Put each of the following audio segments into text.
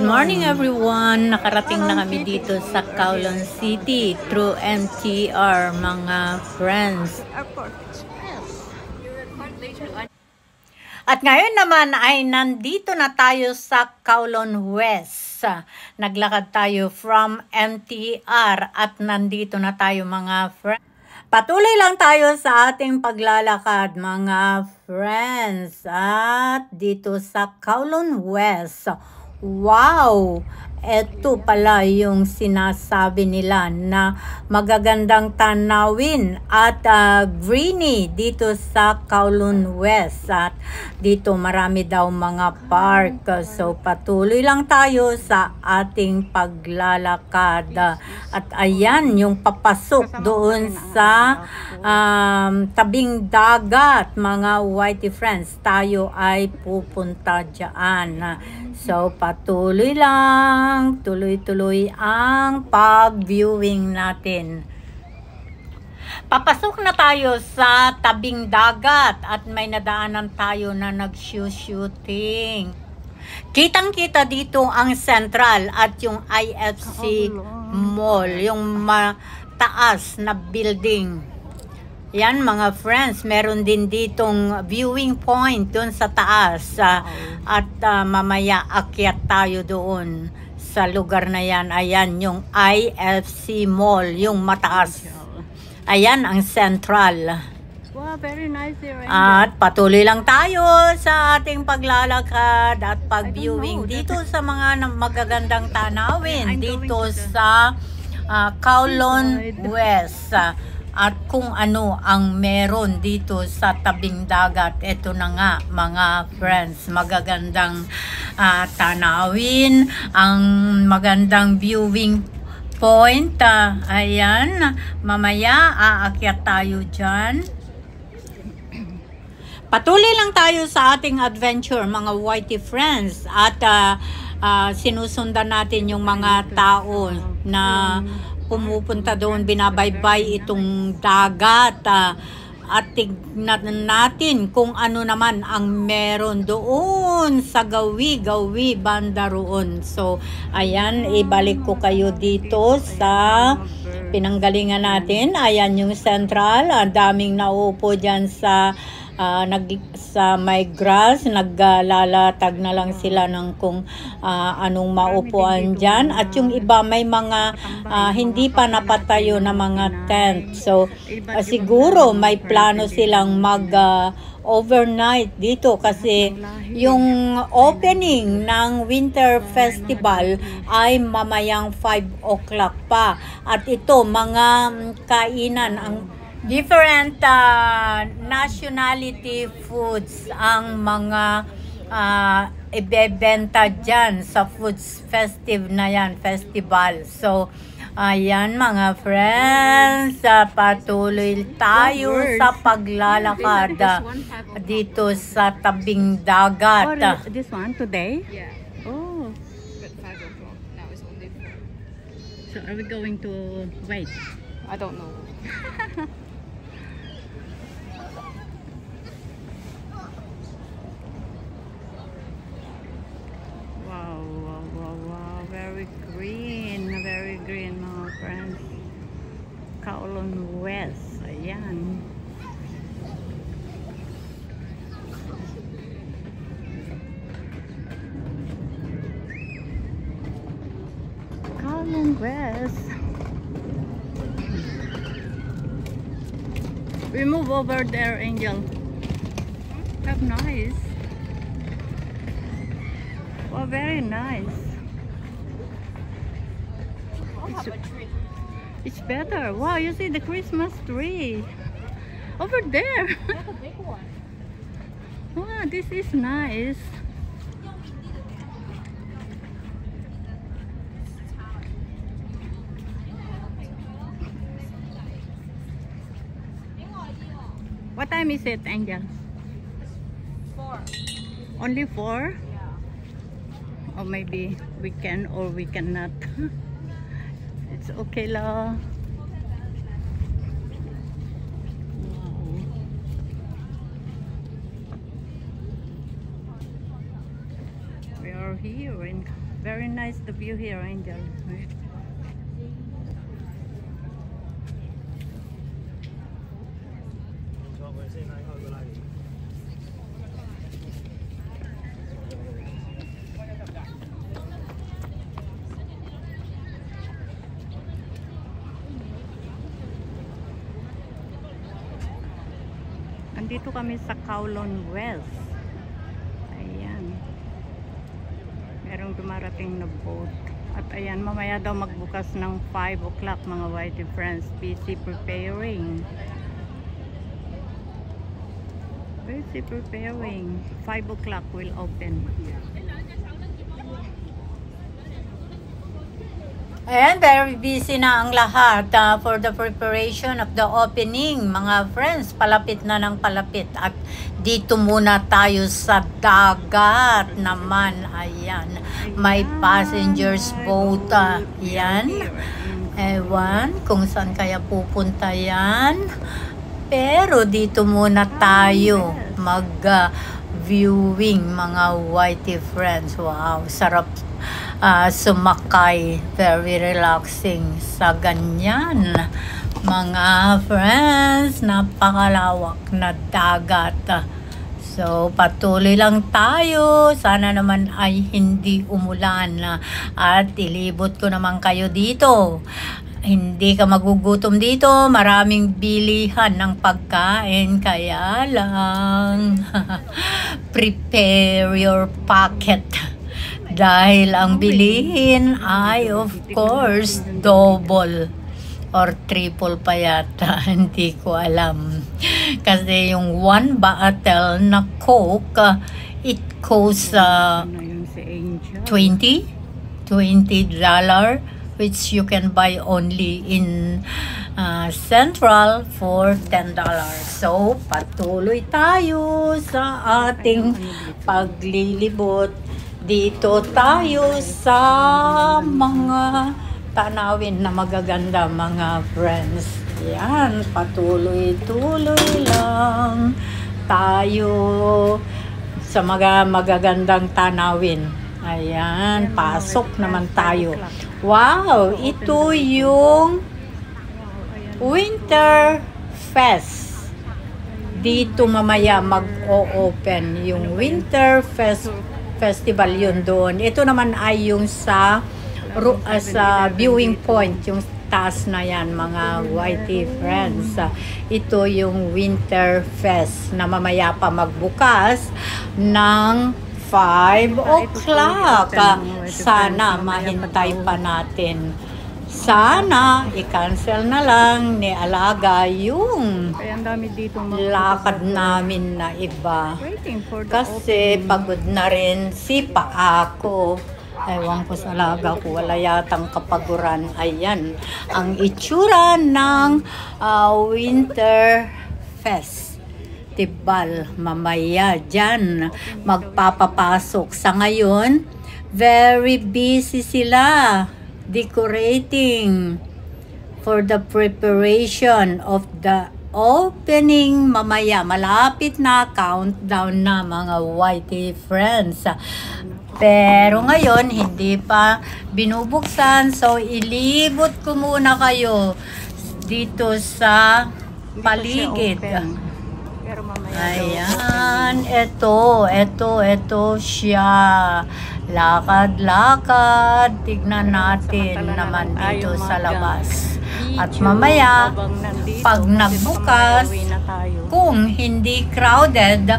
morning everyone! Nakarating na kami dito sa Kowloon City through MTR mga friends. At ngayon naman ay nandito na tayo sa Kowloon West. Naglakad tayo from MTR at nandito na tayo mga friends. Patuloy lang tayo sa ating paglalakad mga friends at dito sa Kowloon West. Wow! Ito pala yung sinasabi nila na magagandang tanawin at greeny dito sa Kowloon West. At dito marami daw mga park. So patuloy lang tayo sa ating paglalakad. At ayan yung papasok doon sa tabing dagat mga whitey friends. Tayo ay pupunta dyan. So patuloy lang, tuloy-tuloy ang pag-viewing natin. Papasok na tayo sa tabing dagat at may nadaanan tayo na nag-shooting. Kitang-kita dito ang Central at yung IFC Mall, yung mataas na building. Yan mga friends, meron din ditong viewing point doon sa taas at mamaya akyat tayo doon sa lugar na yan. Ayan yung IFC Mall, yung mataas. Ayan ang Central. Wow, very nice here. At patuloy lang tayo sa ating paglalakad at pag-viewing dito sa mga magagandang tanawin dito sa Kowloon West. At kung ano ang meron dito sa tabing dagat. Ito na nga mga friends, magagandang tanawin, ang magandang viewing point. Ayan, mamaya aakyat tayo dyan. Patuloy lang tayo sa ating adventure mga whitey friends at sinusundan natin yung mga tao na pumupunta doon, binabaybay itong dagat at tignan natin kung ano naman ang meron doon sa gawi banda roon. So ayan, ibalik ko kayo dito sa pinanggalingan natin. Ayan yung Central, ang daming nauupo dyan sa may grass, naglalatag na lang sila ng kung anong maupuan dyan. At yung iba may mga hindi pa napatayo na mga tent. So siguro may plano silang mag overnight dito kasi yung opening ng Winter Festival ay mamayang 5 o'clock pa. At ito mga kainan, ang different nationality foods ang mga ibebenta dyan sa foods festive na yan, festival. So ayan mga friends, patuloy tayo sa paglalakad dito sa tabing dagat. This one today? Yeah. Oh. But 5 o'clock. Now it's only 4. So are we going to wait? I don't know. Wow, very green mga friends. Kowloon West, ayan. Kowloon West. We move over there, Angel. That's nice. Wow, very nice. It's better. Wow, you see the Christmas tree over there. That's a big one. Wow, this is nice. What time is it, Angel? 4. Only 4? Yeah. Or maybe we can or we cannot. It's okay lah. We are here in Very nice the view here, Angel. Andito kami sa Kowloon West. Ayan. Merong dumarating na boat. At ayan, mamaya daw magbukas ng 5 o'clock mga whitey friends. Busy preparing. Busy preparing. 5 o'clock will open. Ayan, very busy na ang lahat for the preparation of the opening. Mga friends, palapit na ng palapit. At dito muna tayo sa dagat naman. Ayan, may passengers boat. Yan. Ewan kung saan kaya pupunta yan. Pero dito muna tayo mag-viewing mga whitey friends. Wow, sarap sumakay, very relaxing sa ganyan mga friends. Napakalawak na dagat. So patuloy lang tayo, sana naman ay hindi umulan at ilibot ko naman kayo dito. Hindi ka magugutom dito, maraming bilihan ng pagkain, kaya lang prepare your pocket. Dahil ang bilihin ay of course double or triple pa yata, hindi ko alam. Kasi yung 1 bottle na Coke, it costs $20 which you can buy only in Central for $10. So patuloy tayo sa ating paglilibot. Dito tayo sa mga tanawin na magaganda mga friends. Yan, patuloy-tuloy lang tayo sa mga magagandang tanawin. Ayan, pasok naman tayo. Wow, ito yung Winter Fest. Dito mamaya mag-o-open yung Winter Festival yun doon. Ito naman ay yung sa viewing point, yung taas na yan mga whitey friends. Ito yung Winter Fest na mamaya pa magbukas ng 5 o'clock. Sana mahintay pa natin. Sana i-cancel na lang ni Alaga yung lakad namin na iba. Kasi pagod na rin si Paako. Ewan ko sa Alaga ko, wala yatang kapaguran. Ayan, ang itsura ng Winter Festival. Mamaya dyan magpapapasok. Sa ngayon, very busy sila decorating for the preparation of the opening mamaya. Malapit na, countdown na mga whitey friends. Pero ngayon, hindi pa binubuksan. So, ilibot ko muna kayo dito sa paligid. Ayan, ito siya. Lakad-lakad. Tignan natin naman dito sa labas. At mamaya, pag nagbukas, kung hindi crowded,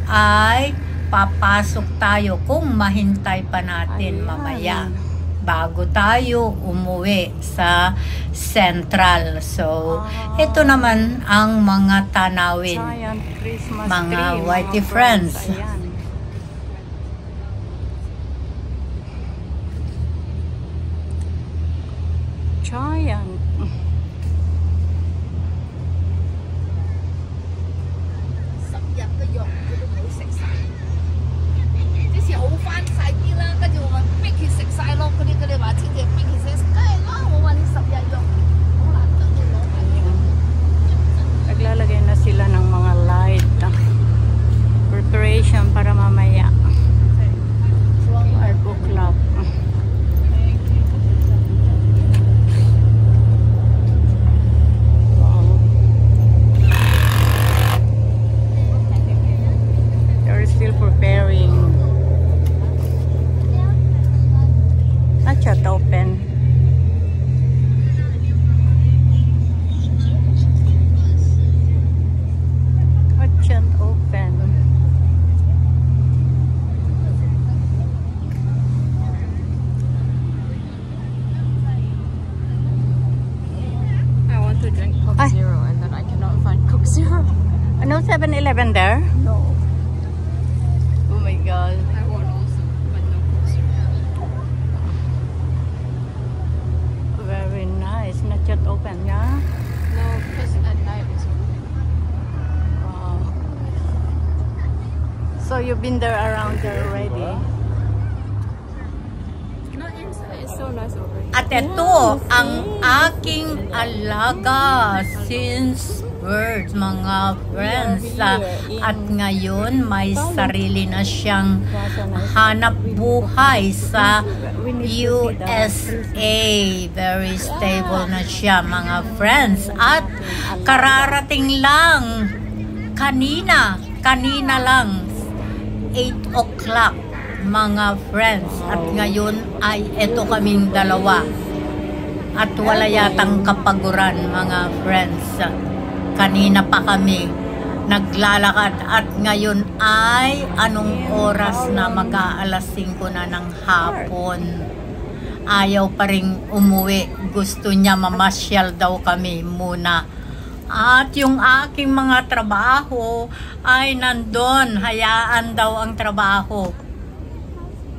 ay papasok tayo kung mahintay pa natin mamaya bago tayo umuwi sa Central. So, ito naman ang mga tanawin, mga whitey friends. Giant. 5 o'clock. 7-Eleven there? No. Oh my God. I want also, but no closer. Very nice. Not yet open, yeah? No, because at night it's open. Wow. So you've been there around there already? Not inside. It's so nice over here. At ito ang aking alaga since birth, mga friends. At ngayon, may sarili na siyang hanap buhay sa USA. Very stable na siya, mga friends. At kararating lang kanina lang 8 o'clock, mga friends. At ngayon ay eto kaming dalawa. At wala yatang kapaguran, mga friends. Kanina pa kami naglalakad at ngayon ay anong oras na mag-aalas 5 na ng hapon. Ayaw pa rin umuwi. Gusto niya mamasyal daw kami muna. At yung aking mga trabaho ay nandun. Hayaan daw ang trabaho.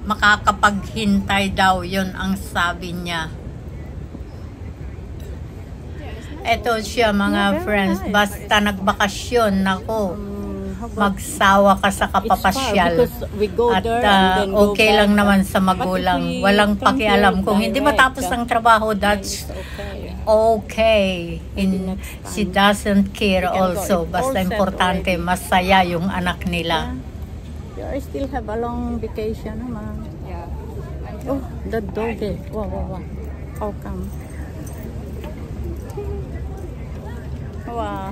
Makakapaghintay daw, yun ang sabi niya. Eto siya, mga friends, basta nagbakasyon, nako, magsawa ka sa kapapasyal. At okay lang naman sa magulang. Walang pakialam. Kung hindi matapos ang trabaho, that's okay. She doesn't care also. Basta importante, masaya yung anak nila. You still have a long vacation, naman. Yeah. Oh, the doggy. Wow. How come? Wow.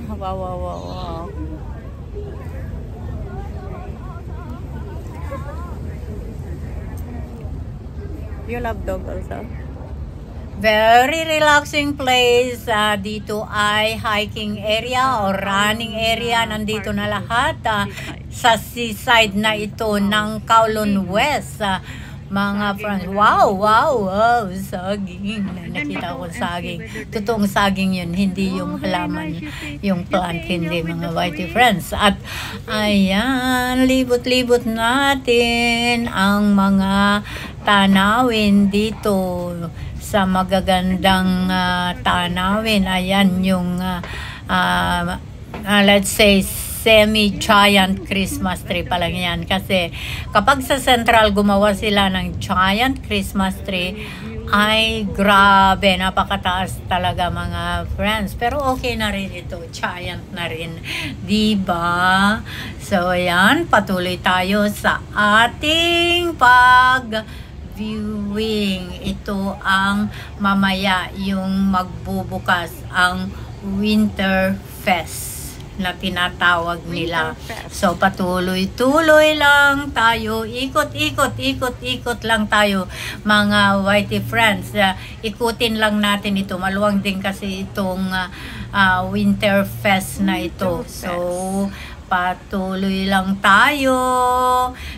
You love dog also? Very relaxing place. Dito ay hiking area or running area. Nandito na lahat. Sa seaside na ito ng Kowloon West. Mga friends, wow, saging. Nakita ko saging. Totoong saging yun, hindi yung halaman, yung plant, hindi, mga whitey friends. At ayan, libot-libot natin ang mga tanawin dito sa magagandang tanawin. Ayan yung, let's say, semi-giant Christmas tree pa lang yan. Kasi kapag sa Central gumawa sila ng giant Christmas tree, ay grabe, napakataas talaga, mga friends. Pero okay na rin ito, giant na rin, diba? So ayan, patuloy tayo sa ating pag-viewing. Ito ang mamaya yung magbubukas ang Winter Fest na tinatawag nila. So patuloy-tuloy lang tayo, ikot lang tayo, mga whitey friends. Ikutin lang natin ito, maluwang din kasi itong Winter Fest na ito. So patuloy lang tayo,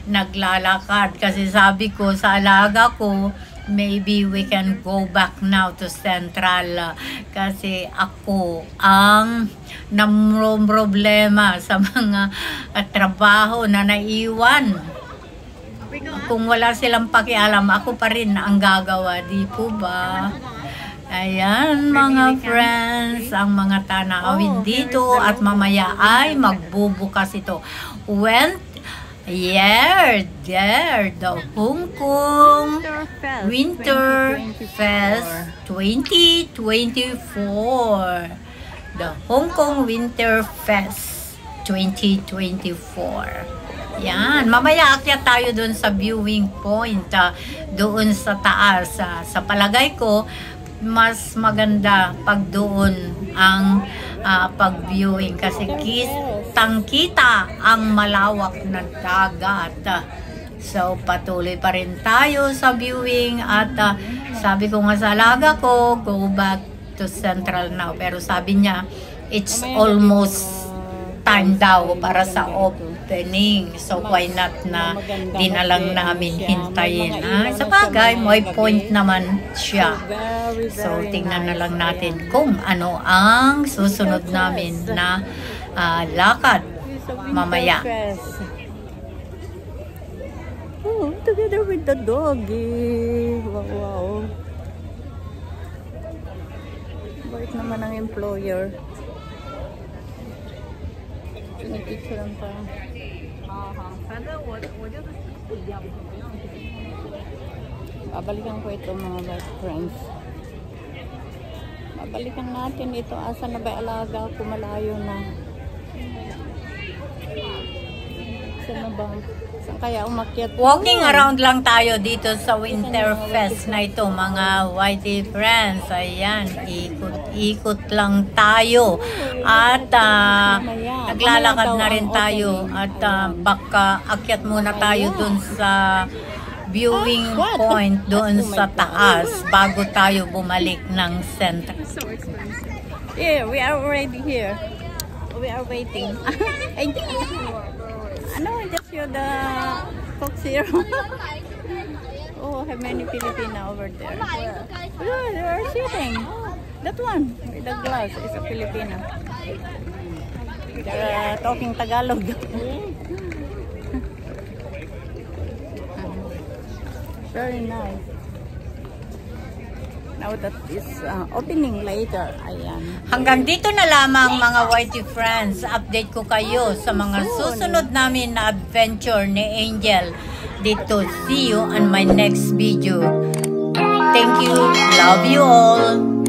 naglalakad kasi sabi ko sa alaga ko, maybe we can go back now to Central kasi ako ang namroblema sa mga trabaho na naiwan. Kung wala silang pakialam, ako pa rin ang gagawa, di po ba? Ayan, mga friends, ang mga tanawin dito at mamaya ay magbubukas ito. There, the Hong Kong Winter Fest 2024. The Hong Kong Winter Fest 2024. Yan, mamaya akyat tayo doon sa viewing point, doon sa taas. Sa palagay ko, mas maganda pag doon ang pag-viewing kasi kitang-kita ang malawak na dagat. So patuloy pa rin tayo sa viewing at sabi ko nga sa alaga ko, go back to Central now. Pero sabi niya, it's almost time daw para sa opening. So why not na di na lang namin hintayin. Sa bagay, may point naman siya. So tingnan na lang natin kung ano ang susunod namin na lakad. Sa mamaya. Winterfest. Oh, together with the doggy. Wow, wow. Bait naman ang employer. Pinipicturean pa. Babalikan ko ito mga best friends. Babalikan natin ito. Asa na ba alaga ko? Malayo na. Saan na ba? Saan kaya umakyat? Walking around lang tayo dito sa Winterfest na ito, mga whitey friends. Ayan, ikot-ikot lang tayo. At naglalakad na rin tayo. At baka akyat muna tayo dun sa viewing point doon sa taas bago tayo bumalik ng center. So expensive. Yeah, we are already here. We are waiting. Ano, just you the Coke Zero. Oh, how many Filipina over there? Yeah, they are sitting. That one with the glass is a Filipina. They're talking Tagalog. Very nice. Now that is opening later. Ayan. Hanggang dito na lamang mga whitey friends. Update ko kayo sa mga susunod namin na adventure ni Angel dito. See you on my next video. Thank you. Love you all.